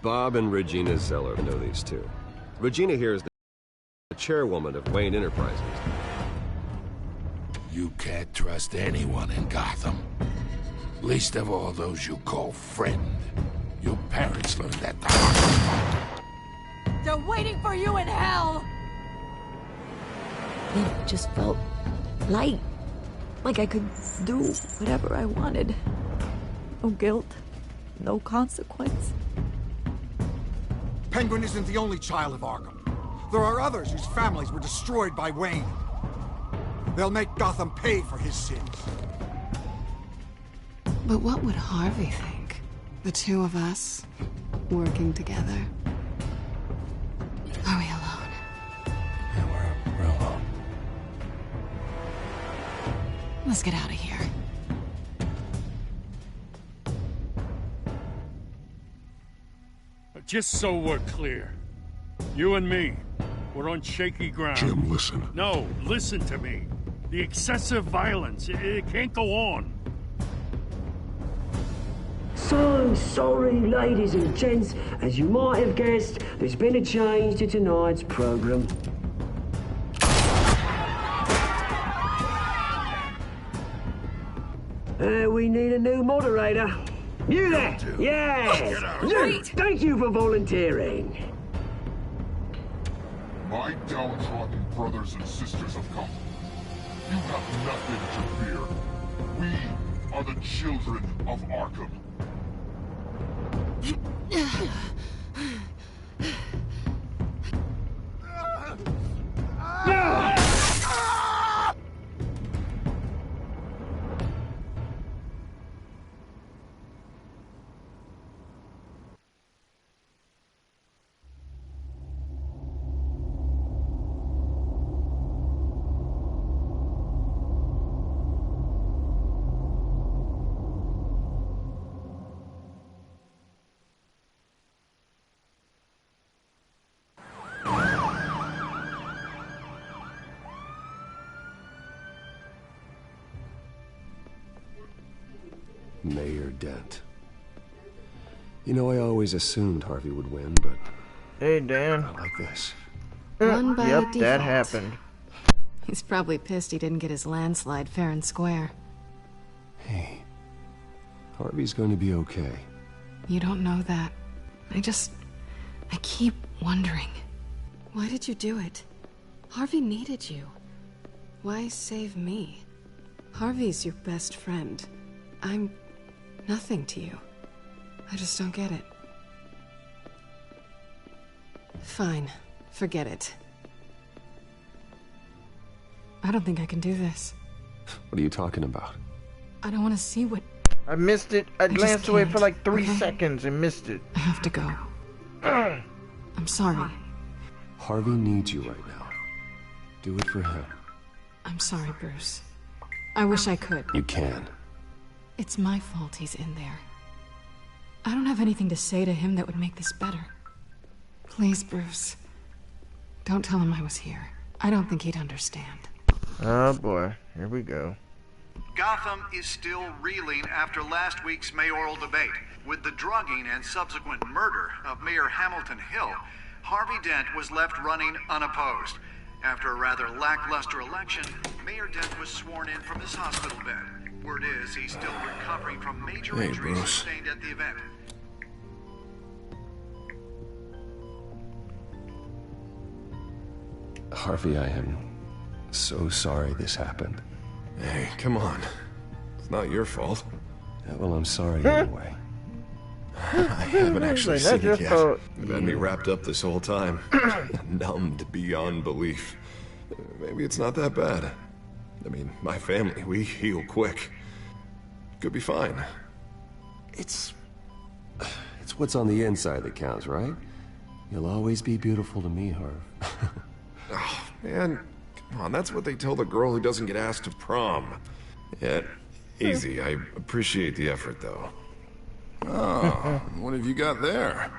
Bob and Regina Zeller know these two. Regina here is the chairwoman of Wayne Enterprises. You can't trust anyone in Gotham. Least of all those you call friend. Your parents learned that the hard way. They're waiting for you in hell! It just felt light. Like I could do whatever I wanted. No guilt. No consequence. Penguin isn't the only child of Arkham. There are others whose families were destroyed by Wayne. They'll make Gotham pay for his sins. But what would Harvey think? The two of us, working together. Are we alone? Yeah, we're alone. Let's get out of here. Just so we're clear, you and me, we're on shaky ground. Jim, listen. No, listen to me. The excessive violence, it can't go on. So sorry, ladies and gents. As you might have guessed, there's been a change to tonight's program. We need a new moderator. You there? Yeah! Wait! Thank you for volunteering. My downtrodden brothers and sisters of Gotham, you have nothing to fear. We are the children of Arkham. Mayor Dent. You know, I always assumed Harvey would win, but... Hey, Dan. Not like this. Won by Yep, default. that happened. He's probably pissed he didn't get his landslide fair and square. Hey, Harvey's going to be okay. You don't know that. I keep wondering. Why did you do it? Harvey needed you. Why save me? Harvey's your best friend. I'm nothing to you. I just don't get it. Fine. Forget it. I don't think I can do this. What are you talking about? I don't want to see what... I missed it. I just glanced away for can't, like 3 okay? seconds and missed it. I have to go. I'm sorry. Harvey needs you right now. Do it for him. I'm sorry, Bruce. I wish I could. You can. It's my fault he's in there. I don't have anything to say to him that would make this better. Please, Bruce. Don't tell him I was here. I don't think he'd understand. Oh boy, here we go. Gotham is still reeling after last week's mayoral debate. With the drugging and subsequent murder of Mayor Hamilton Hill, Harvey Dent was left running unopposed. After a rather lackluster election, Mayor Dent was sworn in from his hospital bed. Word is he's still recovering from major injuries sustained at the event. Harvey, I am so sorry this happened. Hey, come on. It's not your fault. Yeah, well, I'm sorry anyway. I haven't actually Like, that's seen it your yet. fault. You've had me wrapped up this whole time. Numbed beyond belief. Maybe it's not that bad. I mean, my family, we heal quick. Could be fine. It's what's on the inside that counts, right? You'll always be beautiful to me, Harv. Oh, man. Come on, that's what they tell the girl who doesn't get asked to prom. Yeah, easy. I appreciate the effort, though. Oh, what have you got there?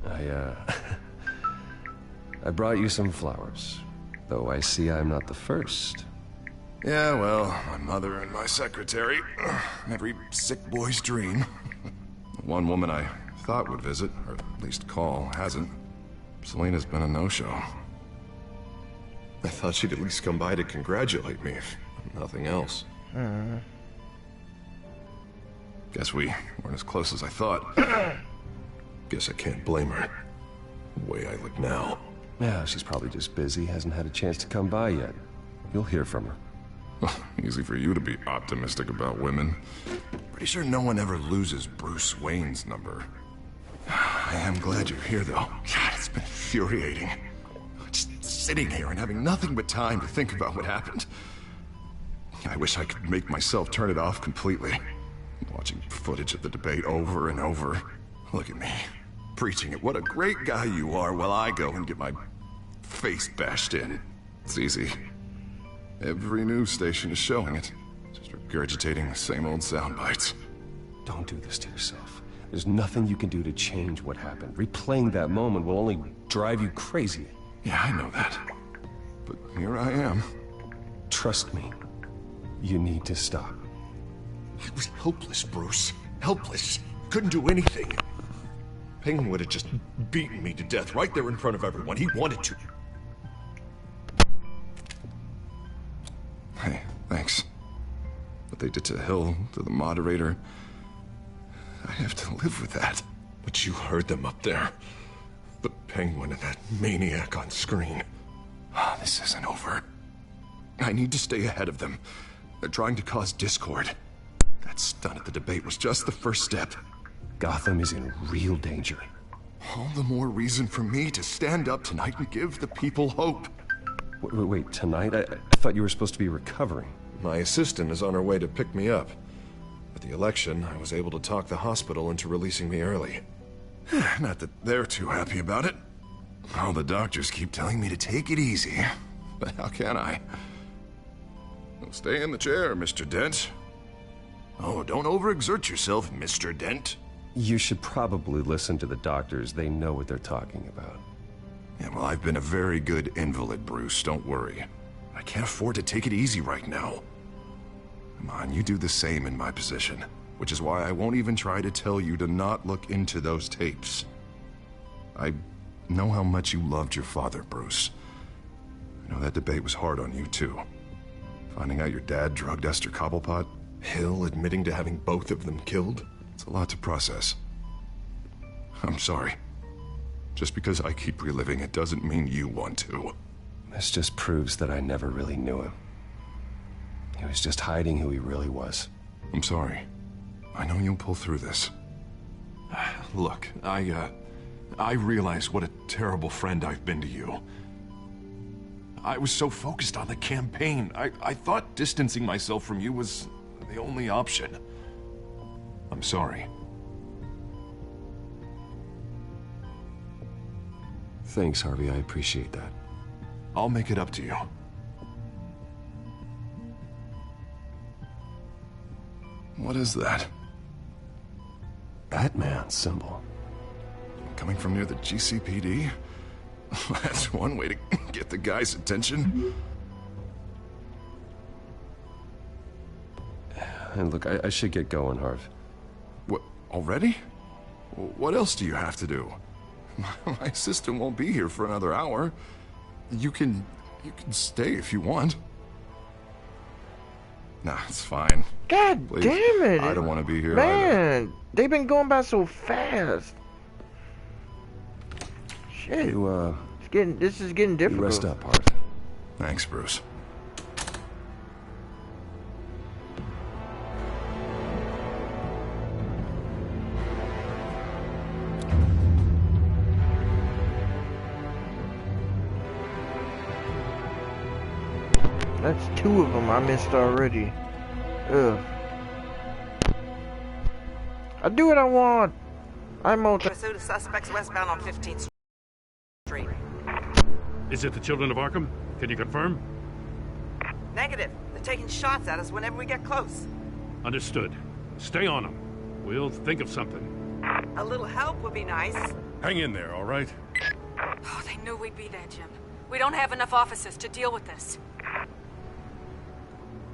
I brought you some flowers. Though I see I'm not the first. Yeah, well, my mother and my secretary. Every sick boy's dream. One woman I thought would visit, or at least call, hasn't. Selena's been a no-show. I thought she'd at least come by to congratulate me, if nothing else. Guess we weren't as close as I thought. Guess I can't blame her. The way I look now. Yeah, she's probably just busy, hasn't had a chance to come by yet. You'll hear from her. Easy for you to be optimistic about women. Pretty sure no one ever loses Bruce Wayne's number. I am glad you're here, though. God, it's been infuriating. Just sitting here and having nothing but time to think about what happened. I wish I could make myself turn it off completely. Watching footage of the debate over and over. Look at me, preaching it. What a great guy you are, while I go and get my face bashed in. It's easy. Every news station is showing it. Just regurgitating the same old sound bites. Don't do this to yourself. There's nothing you can do to change what happened. Replaying that moment will only drive you crazy. Yeah, I know that. But here I am. Trust me. You need to stop. I was helpless, Bruce. Helpless. Couldn't do anything. Penguin would have just beaten me to death right there in front of everyone. He wanted to. Hey, thanks. What they did to Hill, to the moderator, I have to live with that. But you heard them up there. The Penguin and that maniac on screen. This isn't over. I need to stay ahead of them. They're trying to cause discord. That stunt at the debate was just the first step. Gotham is in real danger. All the more reason for me to stand up tonight and give the people hope. Wait, tonight? I thought you were supposed to be recovering. My assistant is on her way to pick me up. At the election, I was able to talk the hospital into releasing me early. Not that they're too happy about it. All the doctors keep telling me to take it easy. But how can I? Well, stay in the chair, Mr. Dent. Oh, don't overexert yourself, Mr. Dent. You should probably listen to the doctors. They know what they're talking about. Yeah, well, I've been a very good invalid, Bruce. Don't worry. I can't afford to take it easy right now. Come on, you do the same in my position. Which is why I won't even try to tell you to not look into those tapes. I know how much you loved your father, Bruce. I know that debate was hard on you, too. Finding out your dad drugged Esther Cobblepot, Hill admitting to having both of them killed. It's a lot to process. I'm sorry. Just because I keep reliving it doesn't mean you want to. This just proves that I never really knew him. He was just hiding who he really was. I'm sorry. I know you'll pull through this. Look, I realize what a terrible friend I've been to you. I was so focused on the campaign. I thought distancing myself from you was the only option. I'm sorry. Thanks, Harvey. I appreciate that. I'll make it up to you. What is that? Batman symbol. Coming from near the GCPD? That's one way to get the guy's attention. And look, I should get going, Harv. What, already? What else do you have to do? My assistant won't be here for another hour. You can stay if you want. Nah, it's fine. God Please. damn it! I don't want to be here Man, either. they've been going by so fast. Shit. This is getting difficult. Rest up, Harv. Thanks, Bruce. That's two of them I missed already. Ugh. I do what I want. I'm multi- Pursuit of suspects westbound on 15th Street. Is it the Children of Arkham? Can you confirm? Negative. They're taking shots at us whenever we get close. Understood. Stay on them. We'll think of something. A little help would be nice. Hang in there, all right? Oh, they knew we'd be there, Jim. We don't have enough officers to deal with this.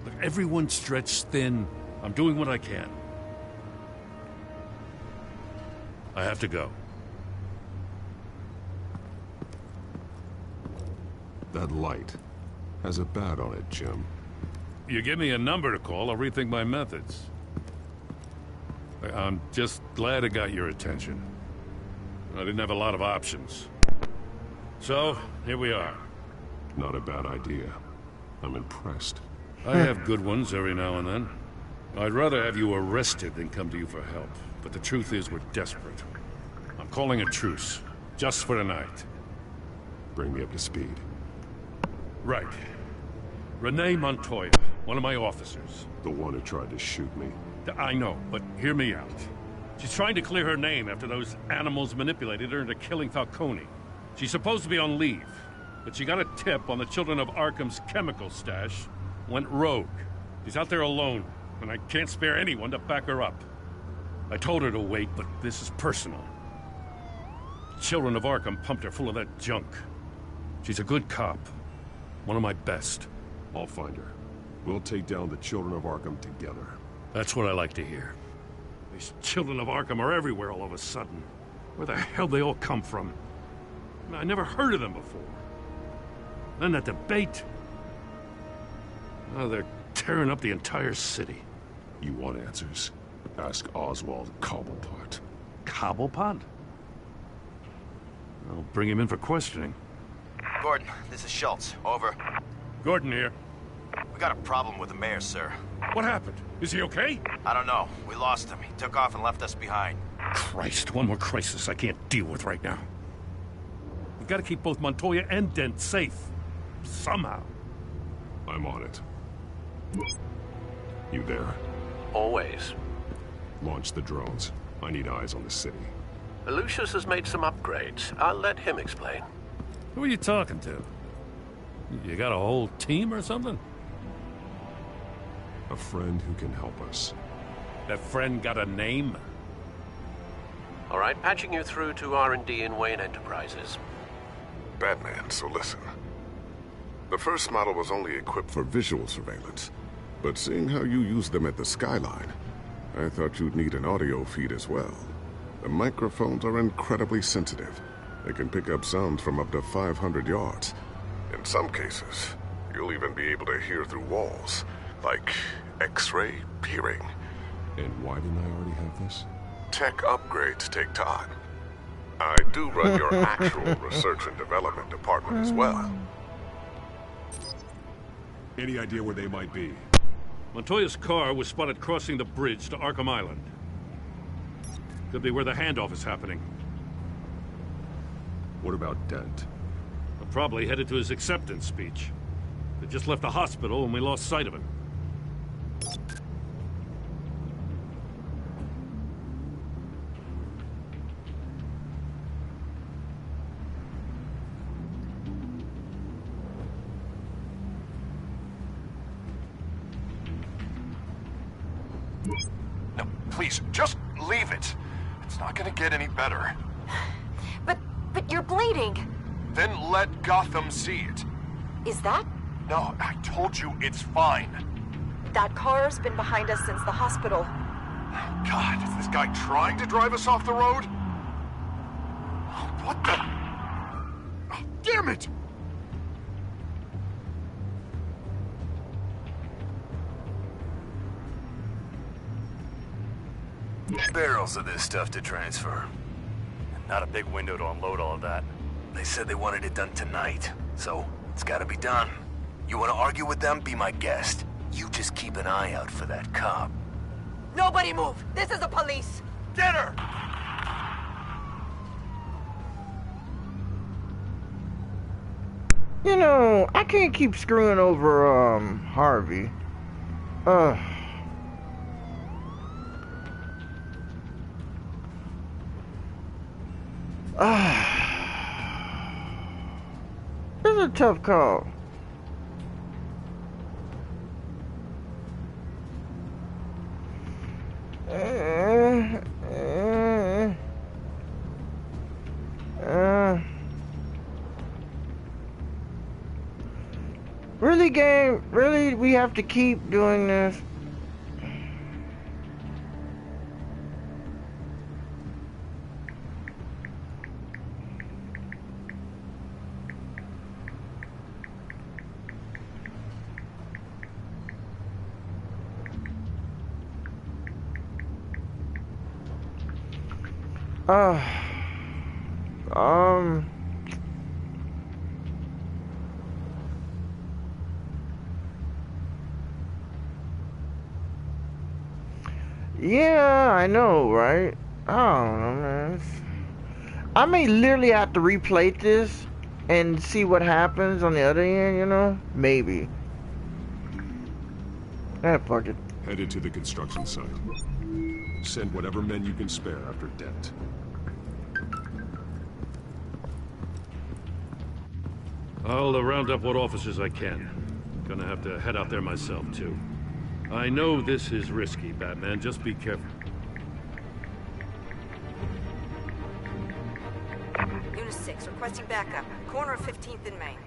Look, everyone's stretched thin. I'm doing what I can. I have to go. That light has a bat on it, Jim. You give me a number to call, I'll rethink my methods. I'm just glad it got your attention. I didn't have a lot of options. So, here we are. Not a bad idea. I'm impressed. I have good ones every now and then. I'd rather have you arrested than come to you for help. But the truth is, we're desperate. I'm calling a truce. Just for tonight. Bring me up to speed. Right. Renee Montoya, one of my officers. The one who tried to shoot me. I know, but hear me out. She's trying to clear her name after those animals manipulated her into killing Falcone. She's supposed to be on leave, but she got a tip on the Children of Arkham's chemical stash, went rogue. She's out there alone, and I can't spare anyone to back her up. I told her to wait, but this is personal. Children of Arkham pumped her full of that junk. She's a good cop. One of my best. I'll find her. We'll take down the Children of Arkham together. That's what I like to hear. These Children of Arkham are everywhere all of a sudden. Where the hell they all come from? I never heard of them before. Then that debate. Oh, they're tearing up the entire city. You want answers? Ask Oswald Cobblepot. Cobblepot? I'll bring him in for questioning. Gordon, this is Schultz. Over. Gordon here. We got a problem with the mayor, sir. What happened? Is he okay? I don't know. We lost him. He took off and left us behind. Christ, one more crisis I can't deal with right now. We've got to keep both Montoya and Dent safe. Somehow. I'm on it. You there? Always. Launch the drones. I need eyes on the city. Lucius has made some upgrades. I'll let him explain. Who are you talking to? You got a whole team or something? A friend who can help us. That friend got a name? All right, patching you through to R&D in Wayne Enterprises. Batman, so listen. The first model was only equipped for visual surveillance, but seeing how you use them at the Skyline, I thought you'd need an audio feed as well. The microphones are incredibly sensitive. They can pick up sounds from up to 500 yards. In some cases, you'll even be able to hear through walls, like X-ray peering. And why didn't I already have this? Tech upgrades take time. I do run your actual research and development department as well. Any idea where they might be? Montoya's car was spotted crossing the bridge to Arkham Island. Could be where the handoff is happening. What about Dent? Probably headed to his acceptance speech. They just left the hospital and we lost sight of him. No, please, just leave it. It's not gonna get any better. But you're bleeding. Then let Gotham see it. Is that? No, I told you it's fine. That car's been behind us since the hospital. God, is this guy trying to drive us off the road? What the? Oh, damn it! Barrels of this stuff to transfer. Not a big window to unload all of that. They said they wanted it done tonight, so it's gotta be done. You wanna argue with them? Be my guest. You just keep an eye out for that cop. Nobody move! This is the police! Get her! You know, I can't keep screwing over, Harvey. This is a tough call. Really, game? Really, we have to keep doing this? Yeah, I know, right? I don't know, man. I may literally have to replay this and see what happens on the other end, you know? Maybe. Fuck it. Headed to the construction site. Send whatever men you can spare after Dent. I'll round up what officers I can. Gonna have to head out there myself, too. I know this is risky, Batman. Just be careful. Unit 6, requesting backup. Corner of 15th and Main.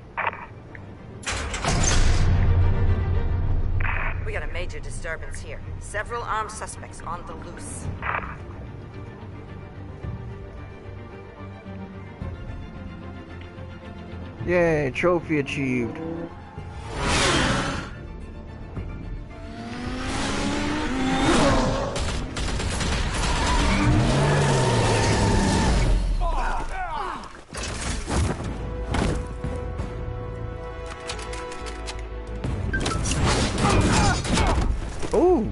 We got a major disturbance here. Several armed suspects on the loose. Yay, trophy achieved. Ooh.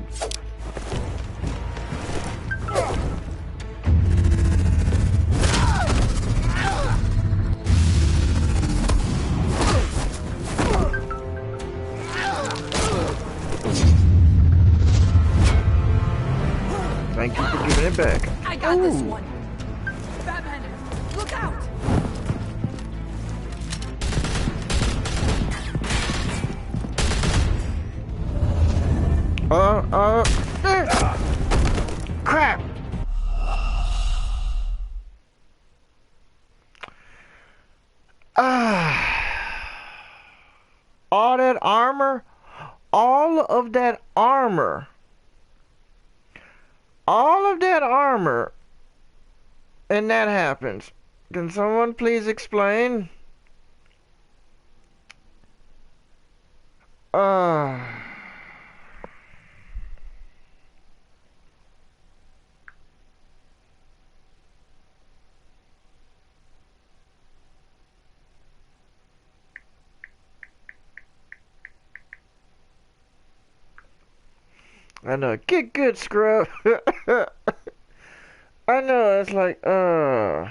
Thank you for giving it back. I got this one. Batman, look out! Crap! All that armor, all of that armor, and that happens. Can someone please explain? I know, get good, scrub. I know, it's like, oh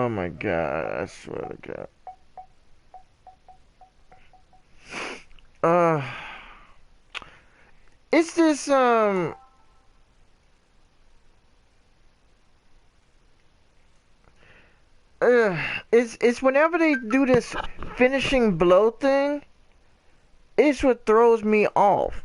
my god, I swear to god. It's this, it's whenever they do this finishing blow thing, it's what throws me off.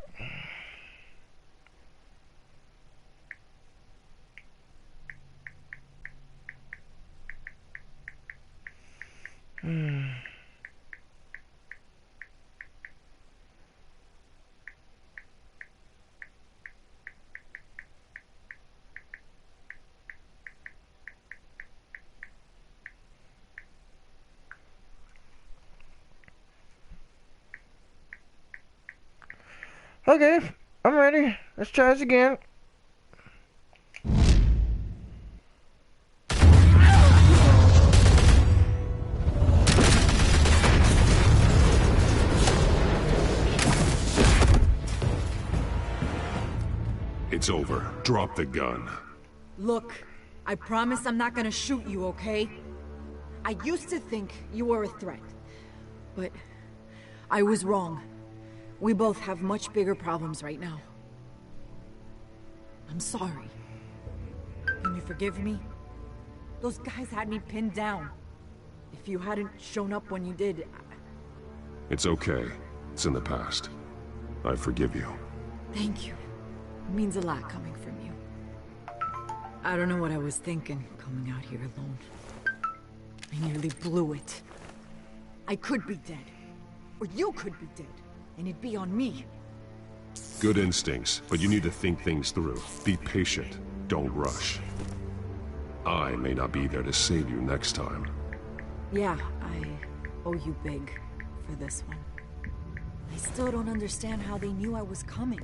Okay, I'm ready. Let's try this again. It's over. Drop the gun. Look, I promise I'm not gonna shoot you, okay? I used to think you were a threat, but I was wrong. We both have much bigger problems right now. I'm sorry. Can you forgive me? Those guys had me pinned down. If you hadn't shown up when you did... It's okay. It's in the past. I forgive you. Thank you. It means a lot coming from you. I don't know what I was thinking, coming out here alone. I nearly blew it. I could be dead. Or you could be dead. And it'd be on me. Good instincts, but you need to think things through. Be patient. Don't rush. I may not be there to save you next time. Yeah, I owe you big for this one. I still don't understand how they knew I was coming.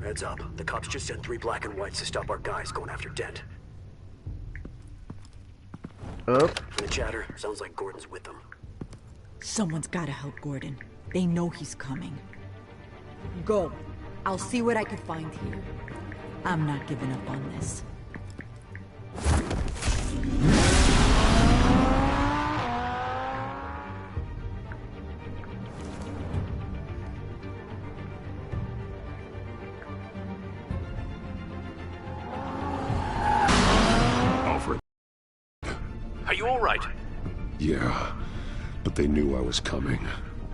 Heads up. The cops just sent 3 black and whites to stop our guys going after Dent. Up. From the chatter, sounds like Gordon's with them. Someone's gotta help Gordon. They know he's coming. Go. I'll see what I can find here. I'm not giving up on this. Alfred. Are you all right? Yeah, but they knew I was coming.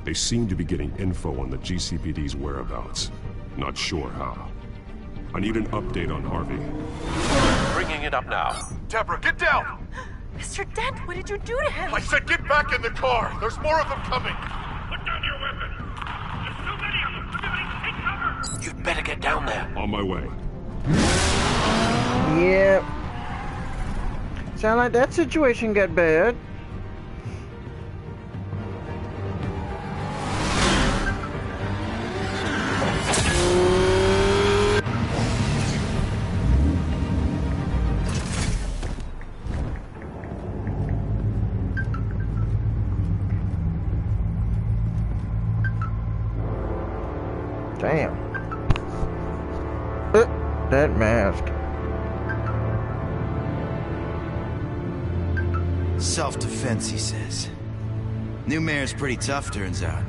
They seem to be getting info on the GCPD's whereabouts. Not sure how. I need an update on Harvey. Bringing it up now. Deborah, get down! Mr. Dent, what did you do to him? I said get back in the car! There's more of them coming! Put down your weapon! There's too many of them! Everybody take cover! You'd better get down there. On my way. Yep. Sound like that situation got bad. Damn. That mask. Self-defense, he says. New mayor's pretty tough, turns out.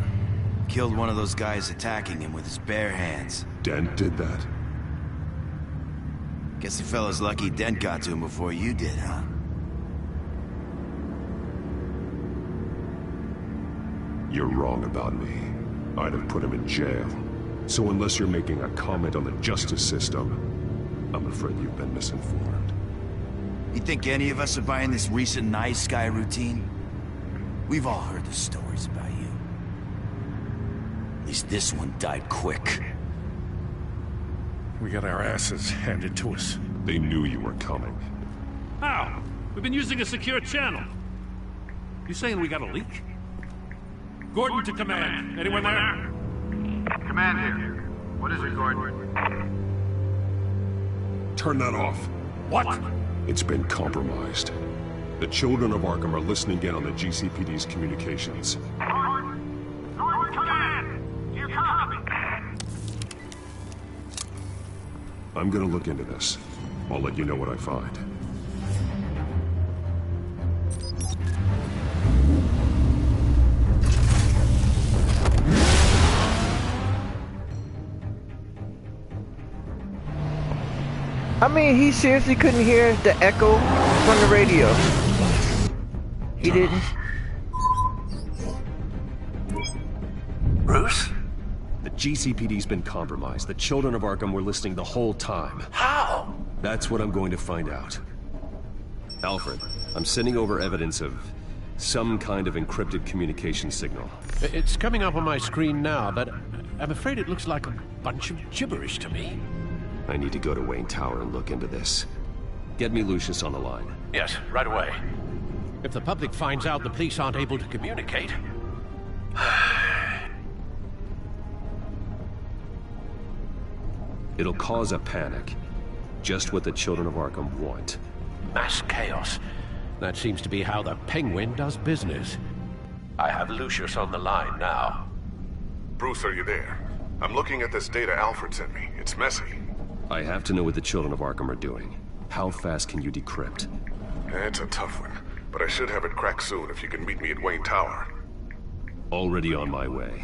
Killed one of those guys attacking him with his bare hands. Dent did that? Guess the fella's lucky Dent got to him before you did, huh? You're wrong about me. I'd have put him in jail. So unless you're making a comment on the justice system, I'm afraid you've been misinformed. You think any of us are buying this recent nice guy routine? We've all heard the stories about you. At least this one died quick. We got our asses handed to us. They knew you were coming. How? We've been using a secure channel. You saying we got a leak? Gordon to command. Anyone there? Command here. What is it, Gordon? Turn that off. What? It's been compromised. The children of Arkham are listening in on the GCPD's communications. Gordon, command! Do you copy? I'm gonna look into this. I'll let you know what I find. I mean, he seriously couldn't hear the echo from the radio. He didn't. Bruce? The GCPD's been compromised. The children of Arkham were listening the whole time. How? That's what I'm going to find out. Alfred, I'm sending over evidence of some kind of encrypted communication signal. It's coming up on my screen now, but I'm afraid it looks like a bunch of gibberish to me. I need to go to Wayne Tower and look into this. Get me Lucius on the line. Yes, right away. If the public finds out the police aren't able to communicate... It'll cause a panic. Just what the children of Arkham want. Mass chaos. That seems to be how the Penguin does business. I have Lucius on the line now. Bruce, are you there? I'm looking at this data Alfred sent me. It's messy. I have to know what the children of Arkham are doing. How fast can you decrypt? It's a tough one, but I should have it cracked soon if you can meet me at Wayne Tower. Already on my way.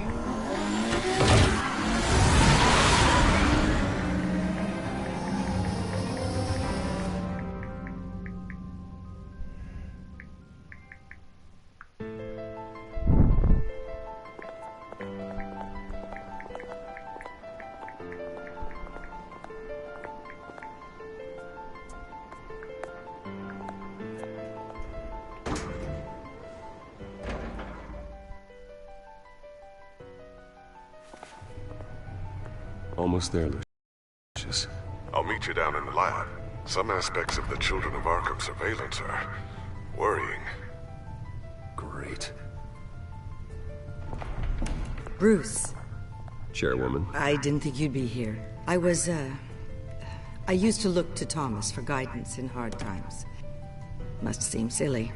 Almost there, Lucius. I'll meet you down in the lab. Some aspects of the Children of Arkham surveillance are worrying. Great. Bruce. Chairwoman. I didn't think you'd be here. I used to look to Thomas for guidance in hard times. Must seem silly.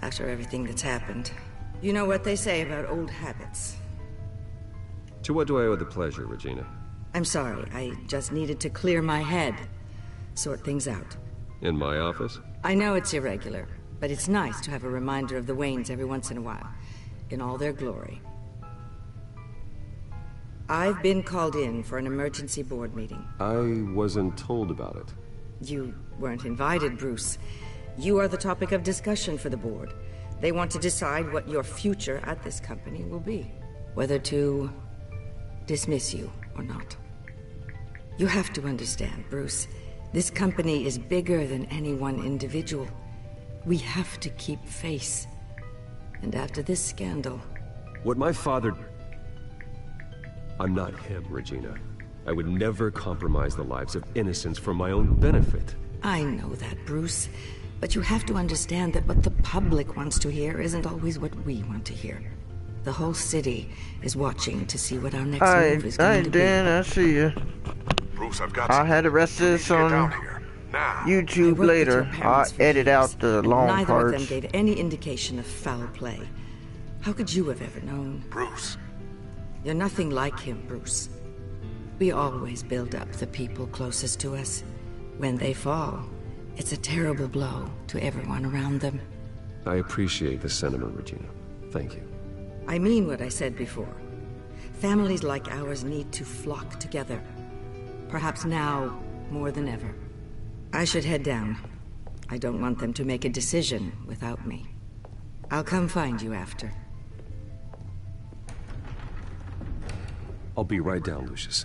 After everything that's happened. You know what they say about old habits. To what do I owe the pleasure, Regina? I'm sorry, I just needed to clear my head. Sort things out. In my office? I know it's irregular, but it's nice to have a reminder of the Waynes every once in a while. In all their glory. I've been called in for an emergency board meeting. I wasn't told about it. You weren't invited, Bruce. You are the topic of discussion for the board. They want to decide what your future at this company will be. Whether to dismiss you or not. You have to understand, Bruce. This company is bigger than any one individual. We have to keep face. And after this scandal... What my father... I'm not him, Regina. I would never compromise the lives of innocents for my own benefit. I know that, Bruce. But you have to understand that what the public wants to hear isn't always what we want to hear. The whole city is watching to see what our next move is going to be. Dan, I see you. Bruce, I've got I'll have the rest of this on YouTube later. I'll edit out the long Neither parts. of them gave any indication of foul play. How could you have ever known? Bruce. You're nothing like him, Bruce. We always build up the people closest to us. When they fall, it's a terrible blow to everyone around them. I appreciate the sentiment, Regina. Thank you. I mean what I said before. Families like ours need to flock together. Perhaps now, more than ever. I should head down. I don't want them to make a decision without me. I'll come find you after. I'll be right down, Lucius.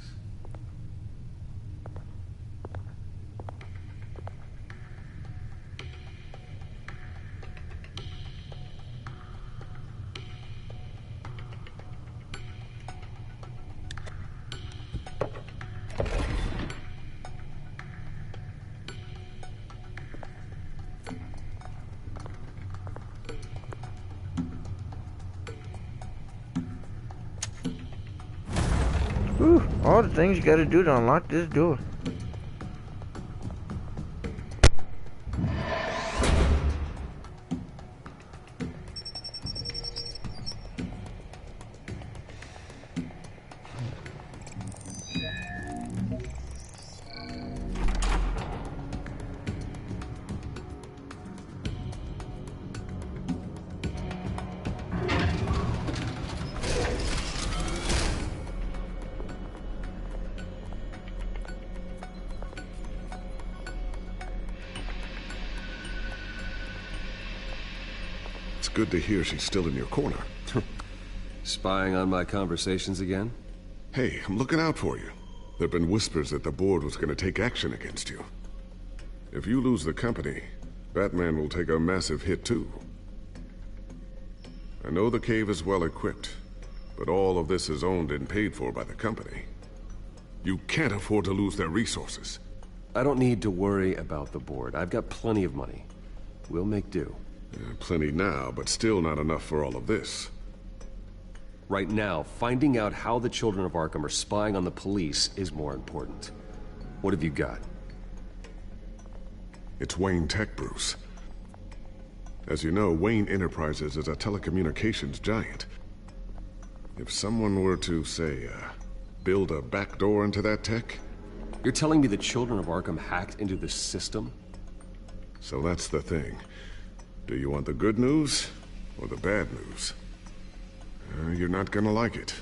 Whew, all the things you gotta do to unlock this door. Good to hear she's still in your corner. Spying on my conversations again? Hey, I'm looking out for you. There've been whispers that the board was going to take action against you. If you lose the company, Batman will take a massive hit too. I know the cave is well equipped, but all of this is owned and paid for by the company. You can't afford to lose their resources. I don't need to worry about the board. I've got plenty of money. We'll make do. Plenty now, but still not enough for all of this. Right now, finding out how the children of Arkham are spying on the police is more important. What have you got? It's Wayne Tech, Bruce. As you know, Wayne Enterprises is a telecommunications giant. If someone were to, say, build a backdoor into that tech... You're telling me the children of Arkham hacked into the system? So that's the thing. Do you want the good news or the bad news? You're not gonna like it.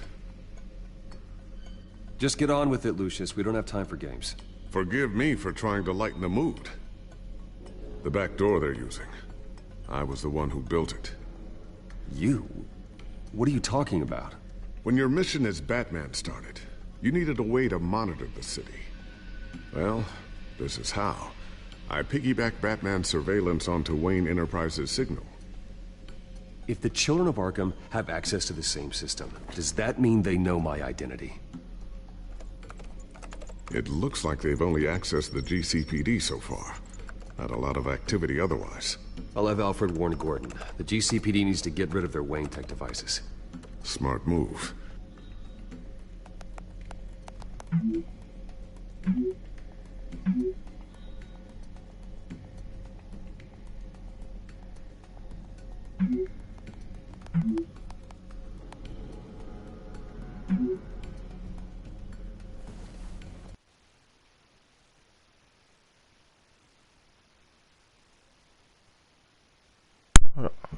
Just get on with it, Lucius. We don't have time for games. Forgive me for trying to lighten the mood. The back door they're using. I was the one who built it. You? What are you talking about? When your mission as Batman started, you needed a way to monitor the city. Well, this is how. I piggybacked Batman's surveillance onto Wayne Enterprises' signal. If the children of Arkham have access to the same system, does that mean they know my identity? It looks like they've only accessed the GCPD so far. Not a lot of activity otherwise. I'll have Alfred warn Gordon. The GCPD needs to get rid of their Wayne Tech devices. Smart move.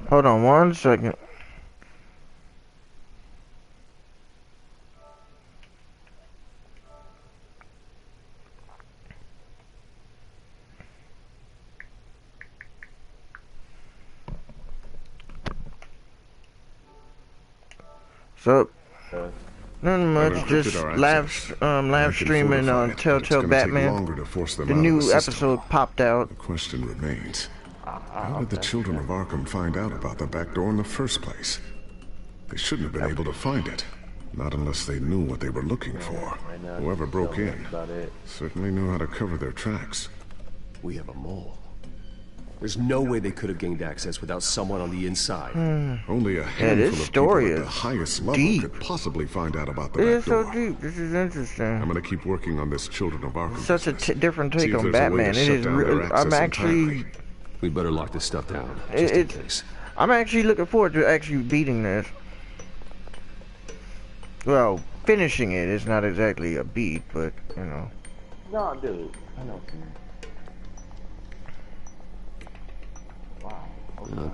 Hold on 1 second. So, nothing much. Just live streaming on Telltale Batman. The new episode popped out. The question remains: how did the children of Arkham find out about the back door in the first place? They shouldn't have been able to find it. Not unless they knew what they were looking for. Whoever broke in certainly knew how to cover their tracks. We have a mole. There's no way they could have gained access without someone on the inside. Only a handful of people at the highest level could possibly find out about the back door. So deep. This is interesting. I'm gonna keep working on this Children of Arkham. Such a different take on Batman. It is. I'm actually. We better lock this stuff down. I'm actually looking forward to actually beating this. Well, finishing it is not exactly a beat, but you know. No, dude. I know.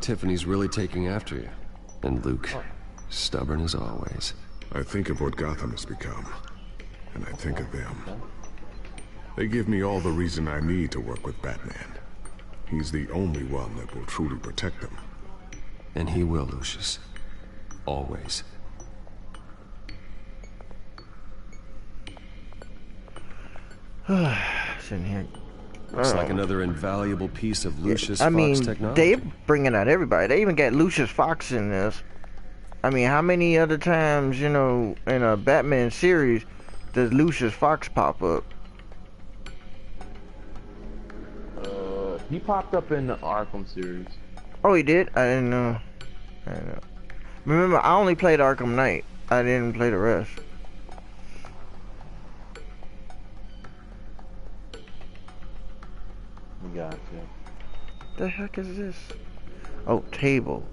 Tiffany's really taking after you. And Luke, stubborn as always. I think of what Gotham has become, and I think of them. They give me all the reason I need to work with Batman. He's the only one that will truly protect them. And he will, Lucius. Always. Sitting here. Looks like another invaluable piece of Lucius Fox technology. They bringing out everybody. They even got Lucius Fox in this. I mean, how many other times, you know, in a Batman series does Lucius Fox pop up? He popped up in the Arkham series. Oh, he did? I didn't know. Remember, I only played Arkham Knight. I didn't play the rest. Gotcha. The heck is this? Oh, table.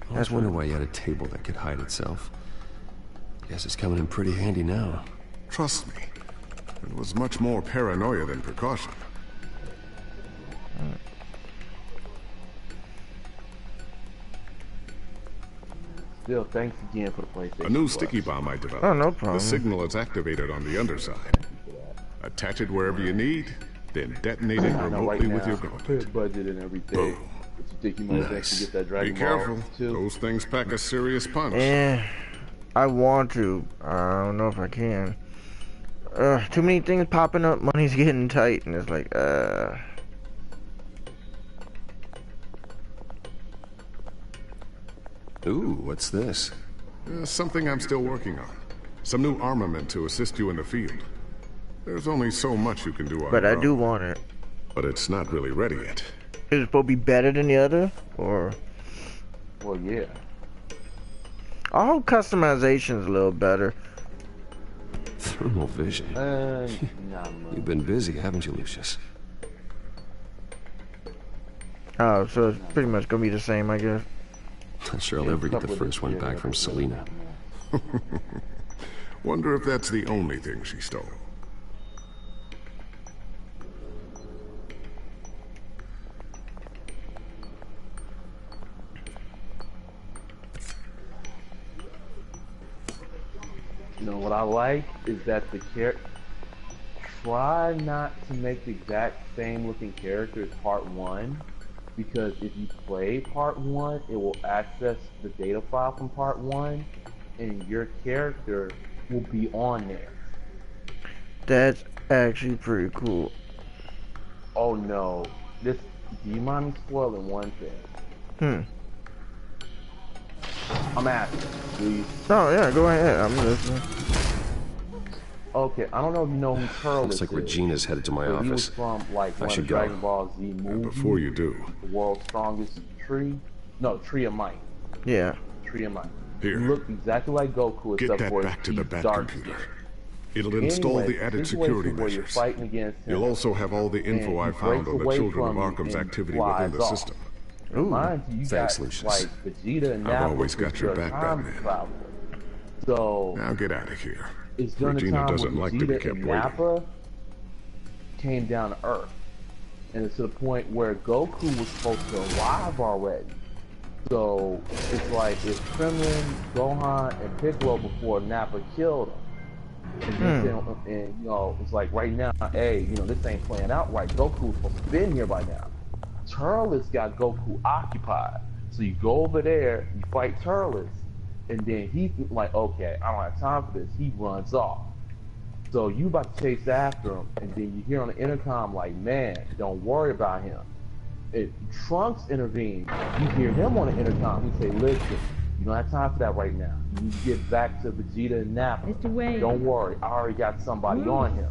I was wondering why you had a table that could hide itself. Guess it's coming in pretty handy now. Trust me, it was much more paranoia than precaution. Still, thanks again for the PlayStation. A new sticky bomb I developed. Oh, no problem. The signal is activated on the underside. Attach it wherever you need, then detonate it remotely with your gauntlet. Budget and everything. Boom. But you think you might actually get that Dragon Be Ball careful. too? Those things pack a serious punch. Yeah, I want to. I don't know if I can. Too many things popping up. Money's getting tight, and it's like, Ooh, what's this? Something I'm still working on. Some new armament to assist you in the field. There's only so much you can do on but your I do own. want it. But it's not really ready yet. Is it supposed to be better than the other, or? Well, yeah. I hope customization's a little better. Thermal vision. You've been busy, haven't you, Lucius? Oh, so it's pretty much gonna be the same, I guess. Not sure I'll ever get the first one back from Selina. Wonder if that's the only thing she stole. You know what I like is that the try not to make the exact same looking character as part 1, because if you play part 1, it will access the data file from part 1, and your character will be on there. That's actually pretty cool. Oh no, do you mind me spoiling one thing? I'm asking, please. Oh yeah, go ahead. I'm listening. Okay, I don't know if you know who Pearl is. Looks like Regina's headed to my office. He was from like I one should of go. Dragon Ball Z movies. Before you do, The world's strongest tree. No, tree of might. Yeah. Tree of might. Here. look exactly like Goku, Get except that for back to the he's Bat dark computer. skinned. It'll install Anyway, the added situation security where you're measures. fighting against him, You'll also have all the info and I he found breaks on the away children of from you Arkham's and activity within flies the off. system. And mind you, Thanks, got Lucius. like Vegeta and I've Nappa, always got which your are back, time Batman. travelers. So Now get out of here. it's during the Regina time doesn't when like to be Vegeta kept and waiting. Nappa came down to Earth, and it's to the point where Goku was supposed to arrive already. So it's like it's Kremlin, Gohan, and Piccolo before Nappa killed him. And you know, it's like right now, hey, you know, this ain't playing out right. Goku's supposed to have been here by now. Turles got Goku occupied. So you go over there, you fight Turles, and then he's like, okay, I don't have time for this. He runs off. So you about to chase after him, and then you hear on the intercom like, man, don't worry about him. If Trunks intervenes, you hear him on the intercom. He say, listen, you don't have time for that right now. You need to get back to Vegeta and Nappa. Mr. Wayne. Don't worry, I already got somebody on him.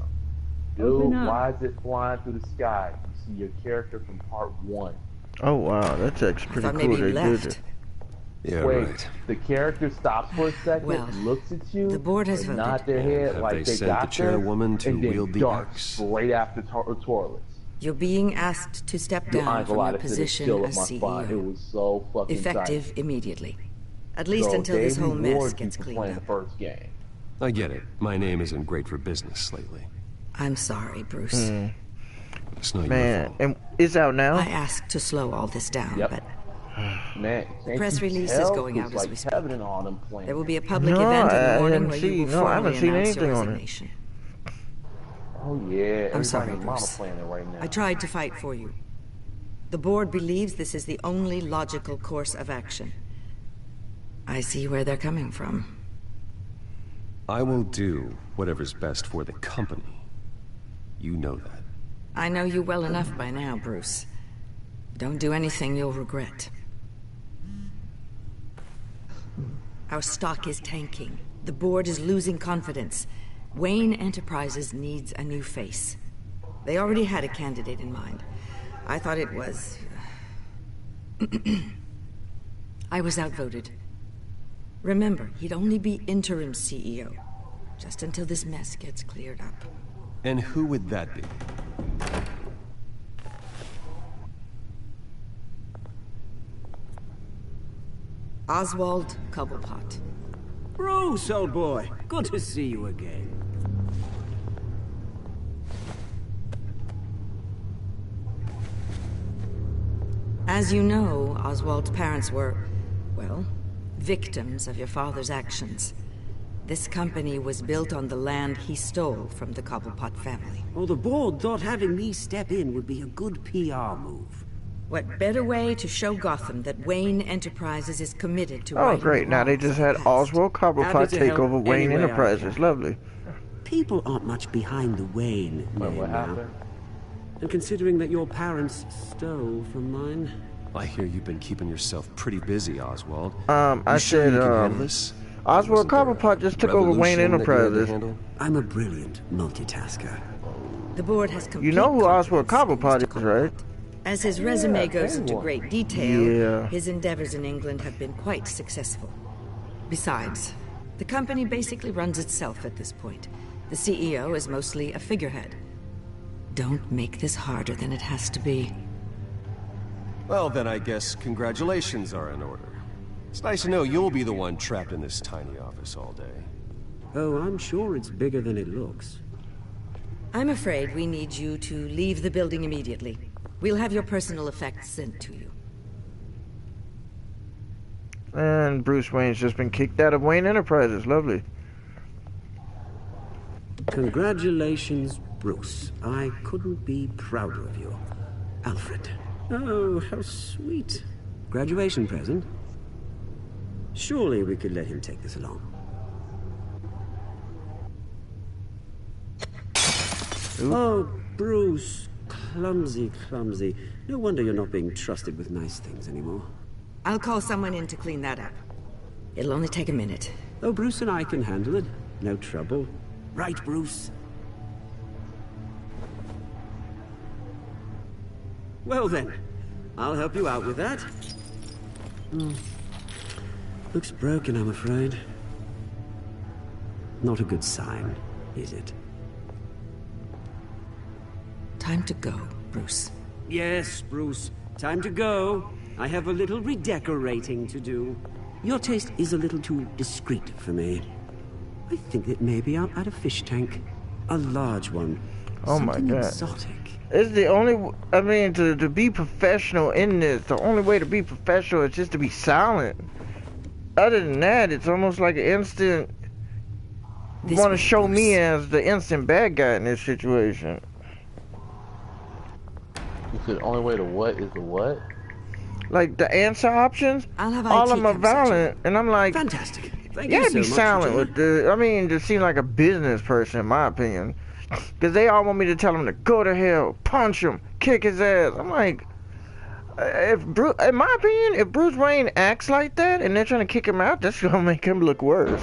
Dude, Open up. why is it flying through the sky? You see your character from part 1. Oh wow, that's actually pretty thought cool. maybe They you did left. it. Yeah, Wait, right. the character stops for a second, Well, looks at you, the board has and voted. nod their head Have like they they sent got the this, chairwoman to and then wield the darts axe? straight after Torless. You're being asked to step Dude, I down ain't from gonna lie, your this shit is position still up as my spine. It CEO. was so fucking Effective tight. immediately. At least So until they this whole mess reward you gets for cleaned playing up. the first game. I get it. My name isn't great for business lately. I'm sorry, Bruce. It's not your Man, fault. and it's out now. I asked to slow all this down, Yep. but Man, the press release is going out as we speak. Kevin and all them playing. There will be a public No, event in I the morning didn't where see- you will no, I haven't formally seen announce your anything on it. resignation. Oh yeah, I'm sorry, everybody's mama Bruce. playing it right now. I tried to fight for you. The board believes this is the only logical course of action. I see where they're coming from. I will do whatever's best for the company. You know that. I know you well enough by now, Bruce. Don't do anything you'll regret. Our stock is tanking. The board is losing confidence. Wayne Enterprises needs a new face. They already had a candidate in mind. I thought it was... I was outvoted. Remember, he'd only be interim CEO, just until this mess gets cleared up. And who would that be? Oswald Cobblepot. Bruce, old boy. Good to see you again. As you know, Oswald's parents were, well, victims of your father's actions. This company was built on the land he stole from the Cobblepot family. Well, the board thought having me step in would be a good PR move. What better way to show Gotham that Wayne Enterprises is committed to Oh righting great, now they just had Oswald Cobblepot Happy to take help over Wayne any way I Enterprises. can. Lovely. People aren't much behind the Wayne name what now. happened? And considering that your parents stole from mine... I hear you've been keeping yourself pretty busy, Oswald. I You sure said, you can handle this? Oswald Wasn't there a Cobblepot just took over Wayne revolution that you had to Enterprises. handle? I'm a brilliant multitasker. The board has complete You know who Oswald confidence in Cobblepot is, right? As his resume goes into great detail, Yeah. his endeavors in England have been quite successful. Besides, the company basically runs itself at this point. The CEO is mostly a figurehead. Don't make this harder than it has to be. Well, then I guess congratulations are in order. It's nice to know you'll be the one trapped in this tiny office all day. Oh, I'm sure it's bigger than it looks. I'm afraid we need you to leave the building immediately. We'll have your personal effects sent to you. And Bruce Wayne's just been kicked out of Wayne Enterprises. Lovely. Congratulations, Bruce. I couldn't be prouder of you. Alfred. Oh, how sweet. Graduation present? Surely we could let him take this along. Oh, Bruce. Clumsy, clumsy. No wonder you're not being trusted with nice things anymore. I'll call someone in to clean that up. It'll only take a minute. Oh, Bruce and I can handle it. No trouble. Right, Bruce? Well then, I'll help you out with that. Looks broken, I'm afraid. Not a good sign, is it? Time to go, Bruce. Yes, Bruce. Time to go. I have a little redecorating to do. Your taste is a little too discreet for me. I think that maybe I'll add a fish tank. A large one. Oh my Something God. exotic. It's the only, I mean, to be professional in this, the only way to be professional is just to be silent. Other than that, it's almost like an instant, want to show me as the instant bad guy in this situation. You said the only way to what is the what? Like the answer options, I'll have all IT of them are come set you violent, and I'm like, fantastic. Thank you you gotta so be much, silent Regina. with the. I mean, to seem like a business person, in my opinion, because they all want me to tell them to go to hell, punch him, kick his ass. I'm like, if Bruce, in my opinion, if Bruce Wayne acts like that and they're trying to kick him out, that's gonna make him look worse.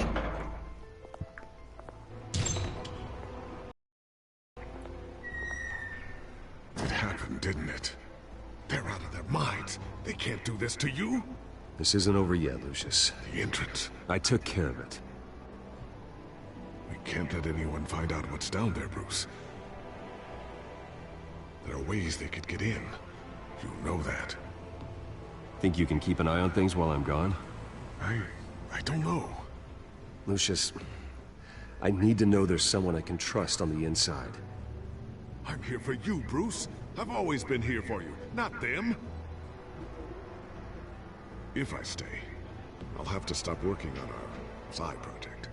It happened, didn't it? They're out of their minds. They can't do this to you. This isn't over yet, Lucius. The entrance. I took care of it. We can't let anyone find out what's down there, Bruce. There are ways they could get in. You know that. Think you can keep an eye on things while I'm gone? I don't know. Lucius, I need to know there's someone I can trust on the inside. I'm here for you, Bruce. I've always been here for you, not them. If I stay, I'll have to stop working on our side project.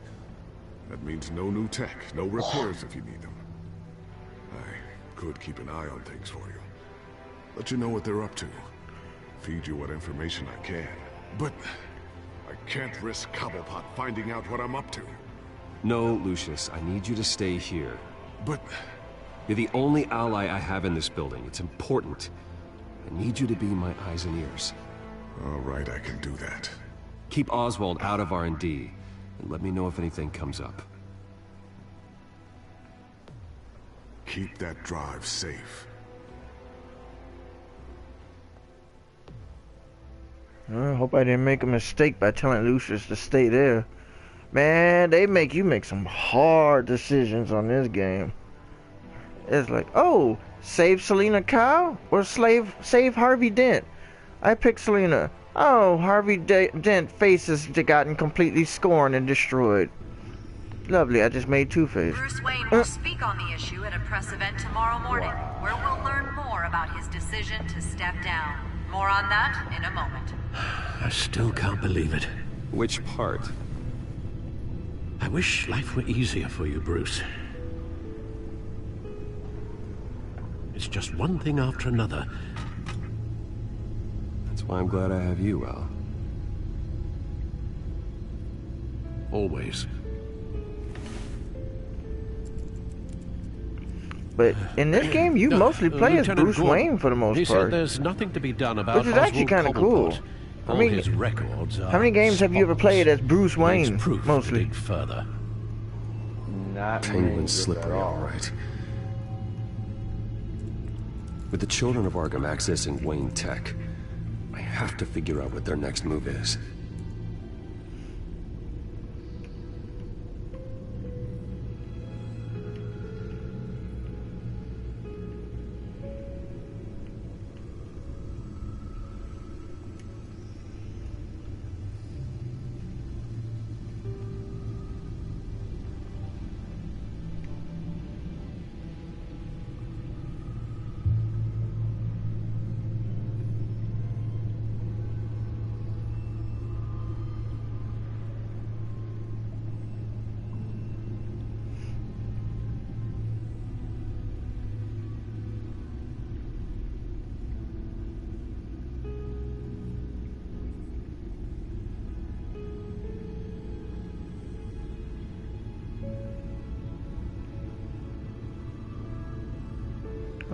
That means no new tech, no repairs if you need them. I could keep an eye on things for you. Let you know what they're up to. Feed you what information I can. But I can't risk Cobblepot finding out what I'm up to. No, Lucius, I need you to stay here. But you're the only ally I have in this building. It's important. I need you to be my eyes and ears. All right, I can do that. Keep Oswald out of R&D, and let me know if anything comes up. Keep that drive safe. I hope I didn't make a mistake by telling Lucius to stay there. Man, they make you make some hard decisions on this game. It's like, oh, save Selina Kyle or save Harvey Dent. I picked Selina. Oh, Harvey Dent faces gotten completely scorned and destroyed. Lovely, I just made Two-Face. Bruce Wayne will speak on the issue at a press event tomorrow morning, where we'll learn more about his decision to step down. More on that in a moment. I still can't believe it. Which part? I wish life were easier for you, Bruce. It's just one thing after another. That's why I'm glad I have you, Al. Always. But in this game, you mostly play as Lieutenant Bruce Gordon, Wayne for the most he part. said there's nothing to be done about Which is actually kind of cool. All I mean, his records are how many games have you ever played as Bruce Wayne, Makes proof mostly? to dig further. Not Penguin's dangerous slippery, at all. all right. With the children of Arkham accessing Wayne Tech, I have to figure out what their next move is.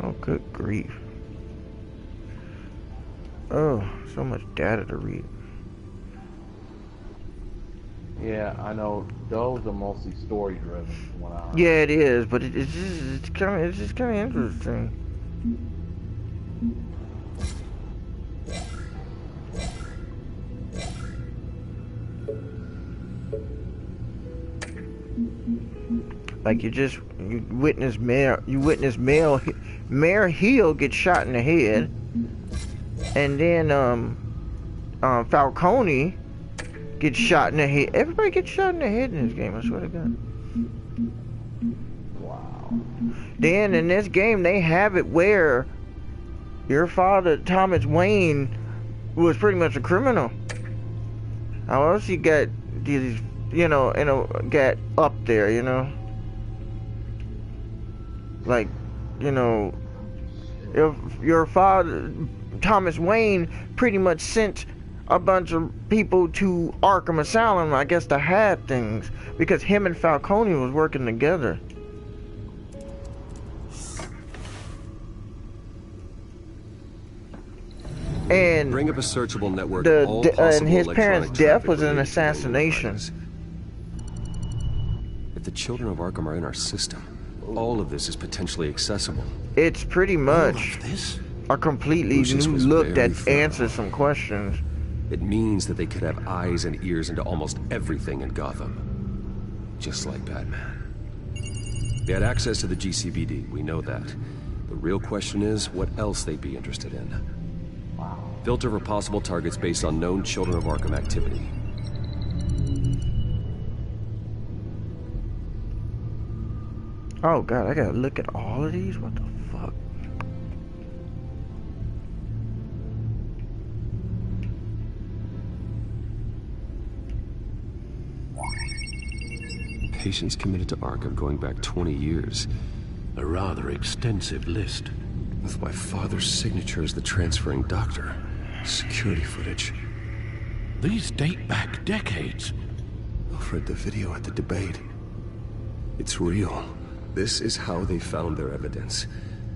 Oh, good grief. Oh, so much data to read. Yeah, I know those are mostly story driven from what I heard. Yeah, it is, but it's just kind of interesting. Like you witness Mayor Hill get shot in the head, and then Falcone gets shot in the head. Everybody gets shot in the head in this game, I swear to God. Wow. Then in this game they have it where your father, Thomas Wayne, was pretty much a criminal. How else he got these, got up there, Like, if your father, Thomas Wayne, pretty much sent a bunch of people to Arkham Asylum, I guess, to hide things, because him and Falcone was working together. And bring up a searchable network. And his parents' death was an assassination. If the children of Arkham are in our system, all of this is potentially accessible. It's pretty much a completely new look that answers some questions. It means that they could have eyes and ears into almost everything in Gotham. Just like Batman. They had access to the GCPD, we know that. The real question is, what else they'd be interested in. Filter for possible targets based on known Children of Arkham activity. Oh God, I gotta look at all of these? What the fuck? Patients committed to Arkham going back 20 years. A rather extensive list. With my father's signature as the transferring doctor. Security footage. These date back decades. Alfred, the video at the debate. It's real. This is how they found their evidence.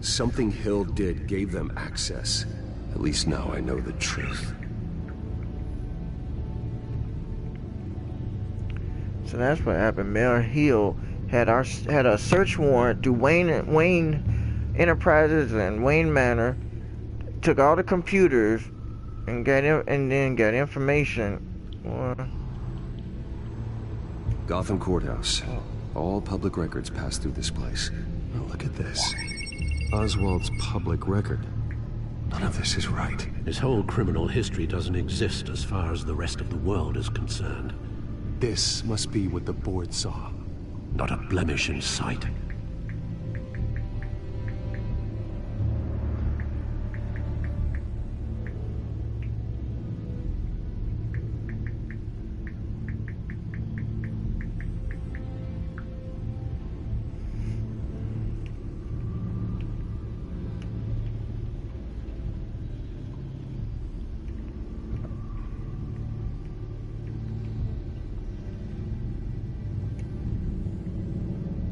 Something Hill did gave them access. At least now I know the truth. So that's what happened. Mayor Hill had a search warrant to Wayne Enterprises and Wayne Manor, took all the computers, and then got information. Gotham Courthouse. All public records pass through this place. Oh, look at this. Oswald's public record. None of this is right. His whole criminal history doesn't exist as far as the rest of the world is concerned. This must be what the board saw. Not a blemish in sight.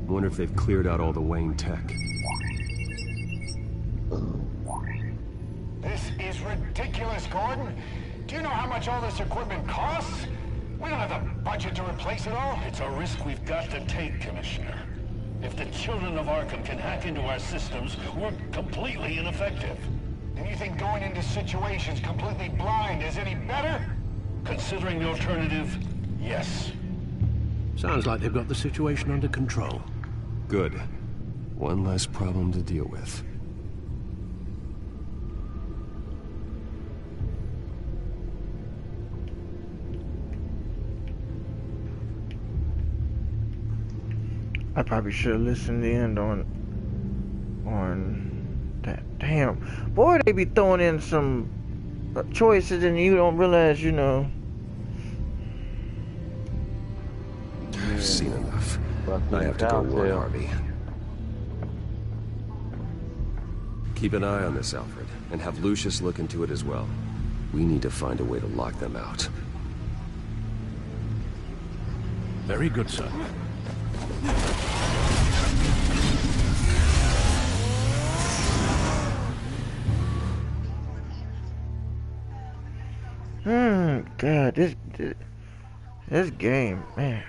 Wonder if they've cleared out all the Wayne tech. This is ridiculous, Gordon. Do you know how much all this equipment costs? We don't have the budget to replace it all. It's a risk we've got to take, Commissioner. If the children of Arkham can hack into our systems, we're completely ineffective. And you think going into situations completely blind is any better? Considering the alternative, yes. Sounds like they've got the situation under control. Good. One less problem to deal with. I probably should have listened in on that. Damn. Boy, they be throwing in some choices and you don't realize, I've seen enough. I have to go warn Harvey. Keep an eye on this, Alfred, and have Lucius look into it as well. We need to find a way to lock them out. Very good, sir. God, this game, man.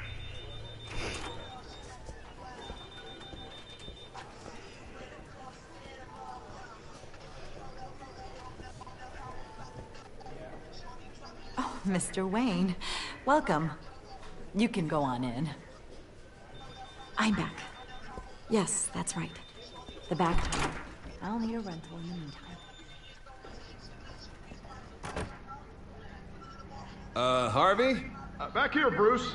Oh, Mr. Wayne, welcome. You can go on in. I'm back. Yes, that's right. The back. I'll need a rental in the meantime. Harvey? Back here, Bruce.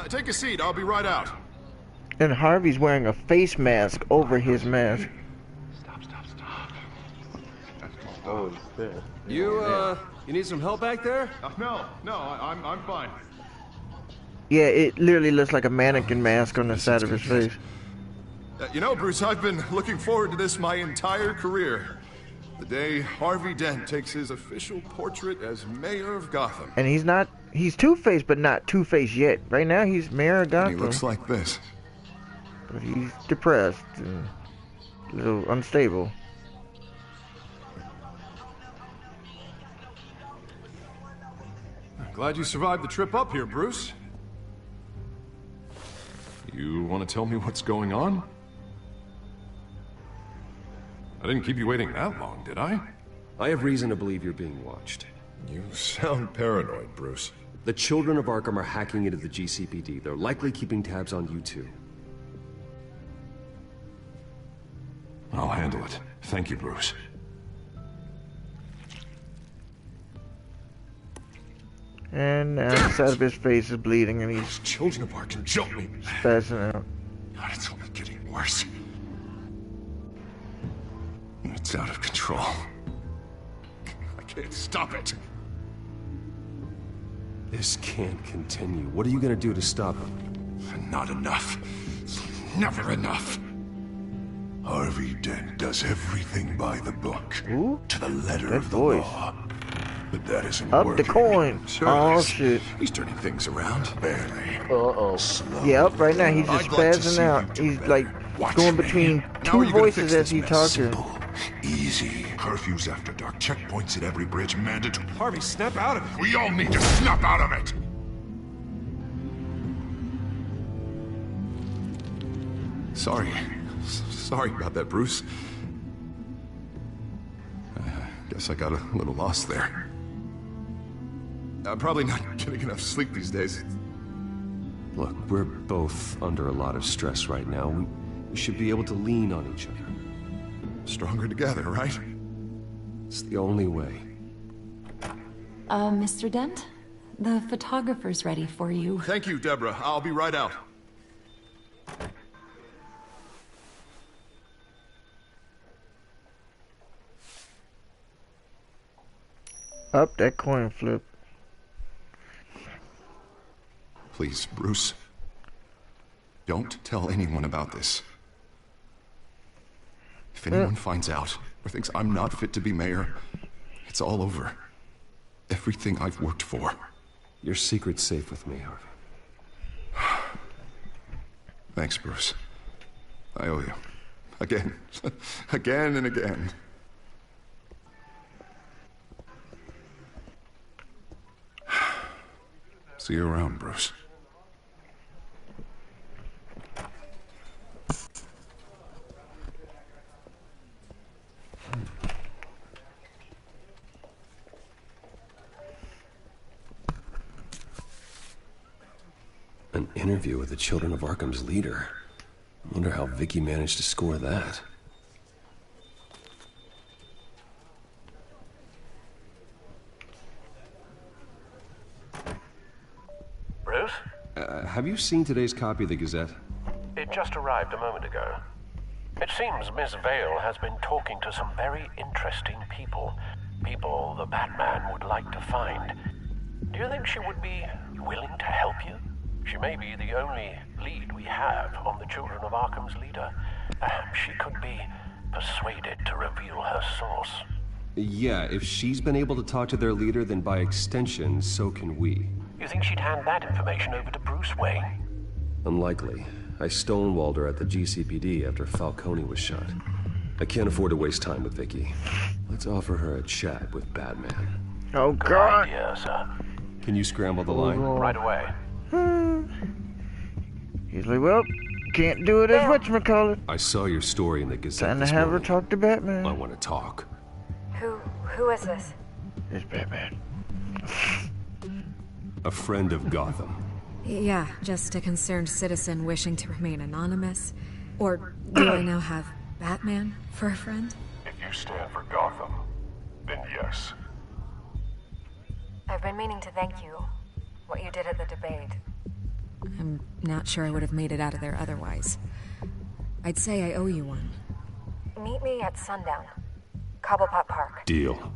Take a seat. I'll be right out. And Harvey's wearing a face mask over his mask. Stop. Oh, shit. You need some help back there? No, I'm fine. Yeah, it literally looks like a mannequin mask on the side of his face. You know, Bruce, I've been looking forward to this my entire career. The day Harvey Dent takes his official portrait as mayor of Gotham. And he's Two-Face, but not Two-Face yet. Right now, he's mayor of Gotham. And he looks like this. But he's depressed and a little unstable. I'm glad you survived the trip up here, Bruce. You want to tell me what's going on? I didn't keep you waiting that long, did I? I have reason to believe you're being watched. You sound paranoid, Bruce. The children of Arkham are hacking into the GCPD. They're likely keeping tabs on you too. I'll handle it. Thank you, Bruce. And now the side of his face is bleeding and he's children of Arkham jumped me. Spazzing out. God, it's only getting worse. It's out of control. I can't stop it. This can't continue. What are you gonna do to stop him? Not enough. Never enough. Harvey Dent does everything by the book. Ooh, to the letter that of the voice. law. But that isn't Up working. the coin. Oh, shit. He's turning things around. Barely. Uh-oh. Yep, right now he's just I'd like to spazzing see out. you do He's better. like Watch going me. between Now two are you gonna voices fix as this he mess? talks to him. Simple. Easy. Curfews after dark. Checkpoints at every bridge. Mandatory. Harvey, snap out of it. We all need to snap out of it. Sorry about that, Bruce. Guess I got a little lost there. I'm probably not getting enough sleep these days. Look, we're both under a lot of stress right now. We should be able to lean on each other. Stronger together, right? It's the only way. Mr. Dent? The photographer's ready for you. Thank you, Deborah. I'll be right out. Up that coin flip. Please, Bruce. Don't tell anyone about this. If anyone finds out or thinks I'm not fit to be mayor, it's all over. Everything I've worked for. Your secret's safe with me, Harvey. Thanks, Bruce. I owe you. Again. Again and again. See you around, Bruce. An interview with the Children of Arkham's leader. Wonder how Vicky managed to score that. Bruce? Have you seen today's copy of the Gazette? It just arrived a moment ago. It seems Miss Vale has been talking to some very interesting people. People the Batman would like to find. Do you think she would be willing to help you? She may be the only lead we have on the Children of Arkham's leader. Perhaps she could be persuaded to reveal her source. Yeah, if she's been able to talk to their leader, then by extension, so can we. You think she'd hand that information over to Bruce Wayne? Unlikely. I stonewalled her at the GCPD after Falcone was shot. I can't afford to waste time with Vicky. Let's offer her a chat with Batman. Oh, Good God. idea, sir. Can you scramble the line? Right away. He's like, well, can't do it as whatchamacallit. I saw your story in the Gazette. Time to this have her morning. talk to Batman. I want to talk. Who is this? It's Batman. A friend of Gotham. Yeah, just a concerned citizen wishing to remain anonymous. Or do I now have Batman for a friend? If you stand for Gotham, then yes. I've been meaning to thank you. What you did at the debate. I'm not sure I would have made it out of there otherwise. I'd say I owe you one. Meet me at sundown. Cobblepot Park. Deal.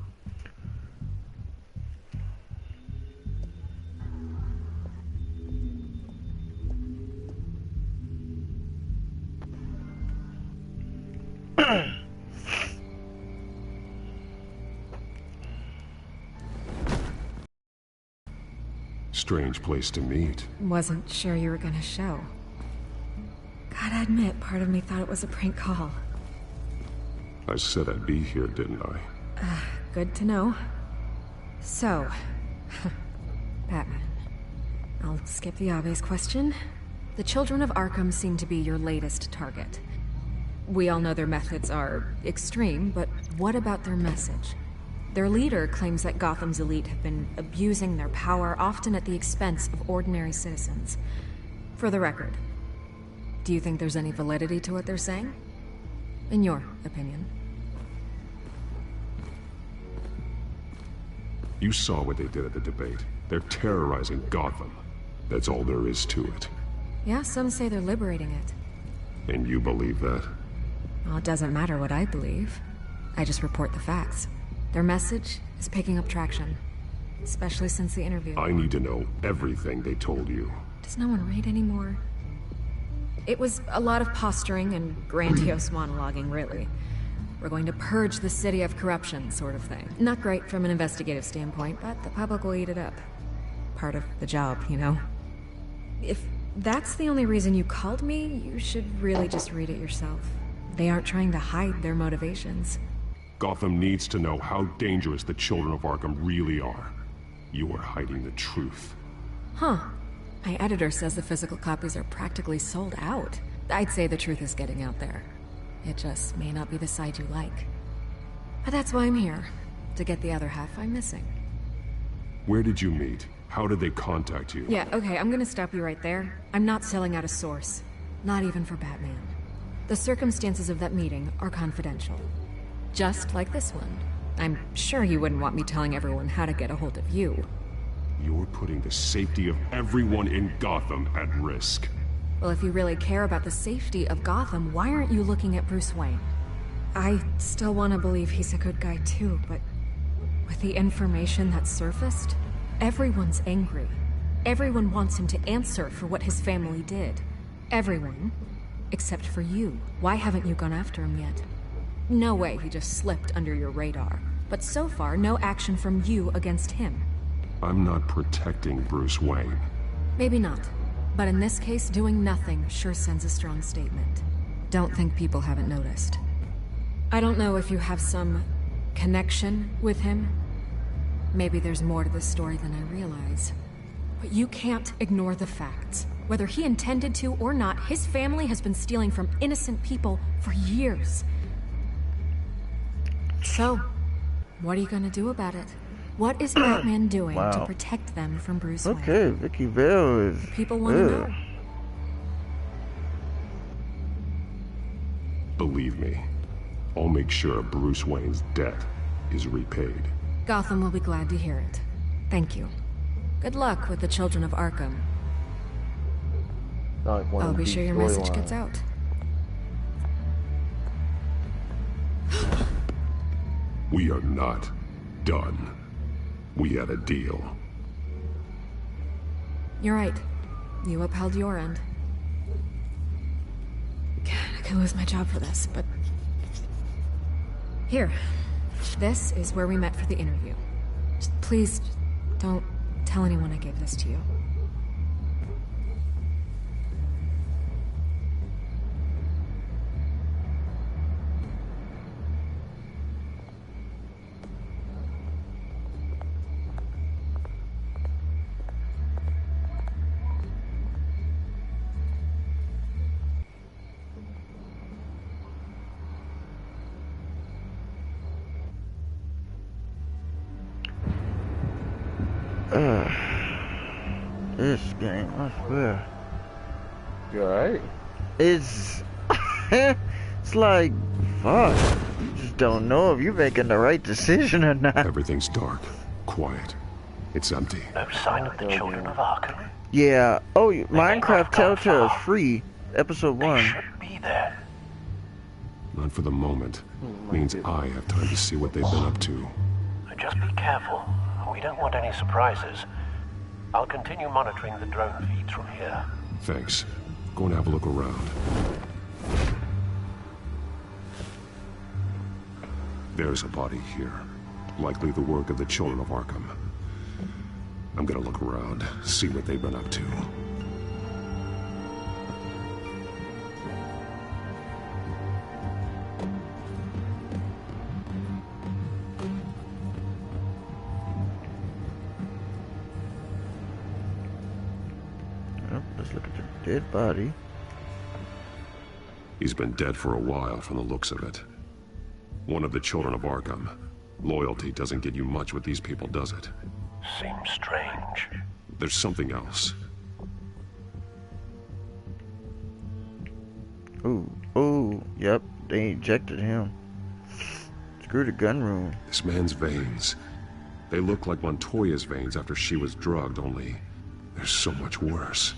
Strange place to meet. Wasn't sure you were gonna show. Gotta admit, part of me thought it was a prank call. I said I'd be here, didn't I? Good to know. So, Batman. I'll skip the obvious question. The children of Arkham seem to be your latest target. We all know their methods are extreme, but what about their message? Their leader claims that Gotham's elite have been abusing their power, often at the expense of ordinary citizens. For the record, do you think there's any validity to what they're saying? In your opinion? You saw what they did at the debate. They're terrorizing Gotham. That's all there is to it. Yeah, some say they're liberating it. And you believe that? Well, it doesn't matter what I believe. I just report the facts. Their message is picking up traction, especially since the interview. I need to know everything they told you. Does no one read anymore? It was a lot of posturing and grandiose monologuing, really. We're going to purge the city of corruption, sort of thing. Not great from an investigative standpoint, but the public will eat it up. Part of the job, you know? If that's the only reason you called me, you should really just read it yourself. They aren't trying to hide their motivations. Gotham needs to know how dangerous the children of Arkham really are. You are hiding the truth. Huh. My editor says the physical copies are practically sold out. I'd say the truth is getting out there. It just may not be the side you like. But that's why I'm here. To get the other half I'm missing. Where did you meet? How did they contact you? Yeah, okay, I'm gonna stop you right there. I'm not selling out a source. Not even for Batman. The circumstances of that meeting are confidential. Just like this one. I'm sure you wouldn't want me telling everyone how to get a hold of you. You're putting the safety of everyone in Gotham at risk. Well, if you really care about the safety of Gotham, why aren't you looking at Bruce Wayne? I still want to believe he's a good guy too, but with the information that surfaced, everyone's angry. Everyone wants him to answer for what his family did. Everyone. Except for you. Why haven't you gone after him yet? No way he just slipped under your radar. But so far, no action from you against him. I'm not protecting Bruce Wayne. Maybe not. But in this case, doing nothing sure sends a strong statement. Don't think people haven't noticed. I don't know if you have some connection with him. Maybe there's more to this story than I realize. But you can't ignore the facts. Whether he intended to or not, his family has been stealing from innocent people for years. So, what are you gonna do about it? What is Batman doing to protect them from Bruce Wayne? Okay, Vicky Vale is... People want to know. Believe me, I'll make sure Bruce Wayne's debt is repaid. Gotham will be glad to hear it. Thank you. Good luck with the children of Arkham. I'll be sure your message gets out. We are not done. We had a deal. You're right. You upheld your end. God, I could lose my job for this, but... Here. This is where we met for the interview. Just please, don't tell anyone I gave this to you. this game, I swear. You alright? It's... it's like, fuck. You just don't know if you're making the right decision or not. Everything's dark, quiet. It's empty. No sign of the children of Arkham. Yeah. Oh, Minecraft Telltale is free. Episode 1. Should be there. Not for the moment. Means I have time to see what they've been up to. Just be careful. We don't want any surprises. I'll continue monitoring the drone feeds from here. Thanks. Go and have a look around. There's a body here. Likely the work of the children of Arkham. I'm gonna look around, see what they've been up to. Let's look at the dead body. He's been dead for a while from the looks of it. One of the children of Arkham. Loyalty doesn't get you much with these people, does it? Seems strange. There's something else. Ooh, yep, they ejected him. Screw the gun room. This man's veins. They look like Montoya's veins after she was drugged, only they're so much worse.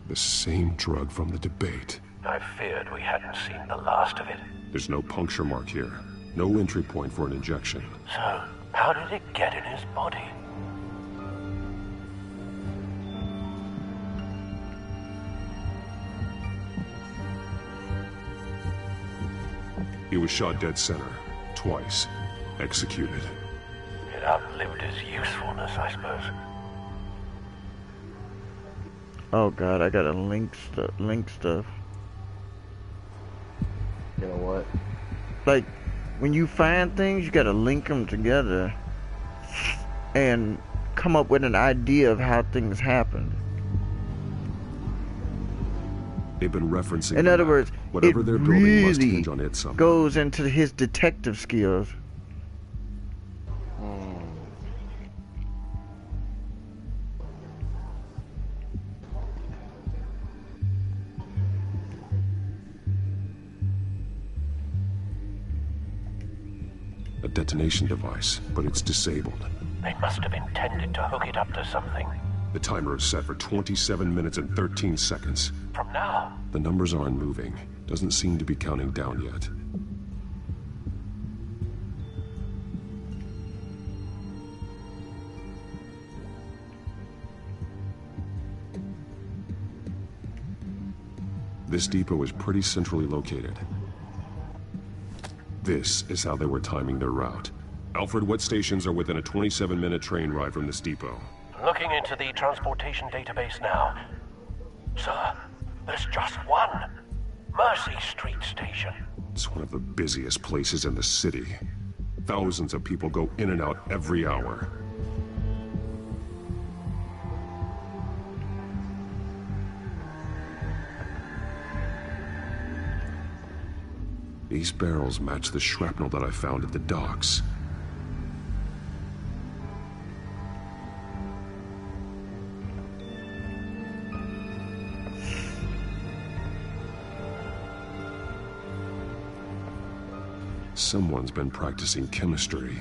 The same drug from the debate. I feared we hadn't seen the last of it. There's no puncture mark here. No entry point for an injection. So, how did it get in his body? He was shot dead center. Twice. Executed. It outlived his usefulness, I suppose. Oh god, I gotta link stuff. You know what? Like, when you find things, you gotta link them together and come up with an idea of how things happened. They've been referencing. In other words, whatever it they're building must really hinge on it somehow. goes into his detective skills. A detonation device, but it's disabled. They must have intended to hook it up to something. The timer is set for 27 minutes and 13 seconds. From now? The numbers aren't moving. Doesn't seem to be counting down yet. This depot is pretty centrally located. This is how they were timing their route. Alfred, what stations are within a 27-minute train ride from this depot? Looking into the transportation database now. Sir, there's just one. Mercy Street Station. It's one of the busiest places in the city. Thousands of people go in and out every hour. These barrels match the shrapnel that I found at the docks. Someone's been practicing chemistry.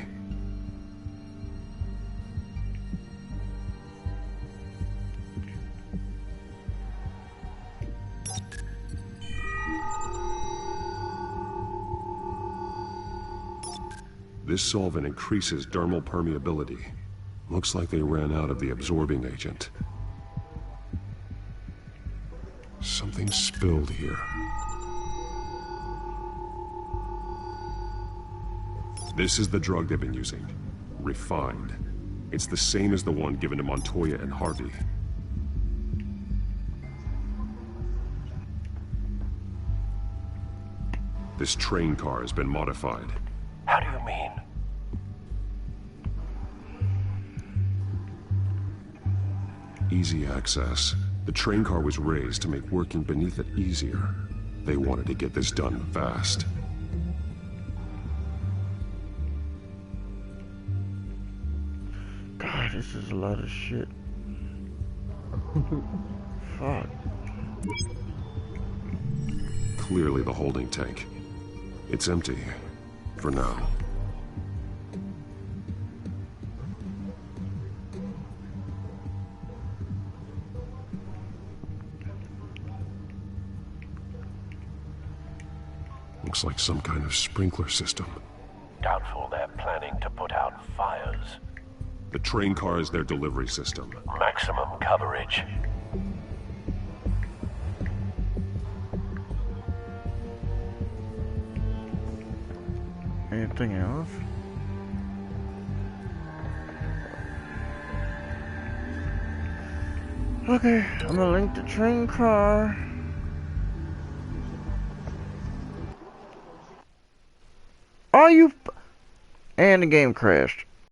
This solvent increases dermal permeability. Looks like they ran out of the absorbing agent. Something spilled here. This is the drug they've been using. Refined. It's the same as the one given to Montoya and Harvey. This train car has been modified. How do you mean? Easy access. The train car was raised to make working beneath it easier. They wanted to get this done fast. God, this is a lot of shit. Fuck. Clearly the holding tank. It's empty. For now. Looks like some kind of sprinkler system. Doubtful they're planning to put out fires. The train car is their delivery system. Maximum coverage. Anything else? Okay, I'm gonna link the train car. Are you? And the game crashed.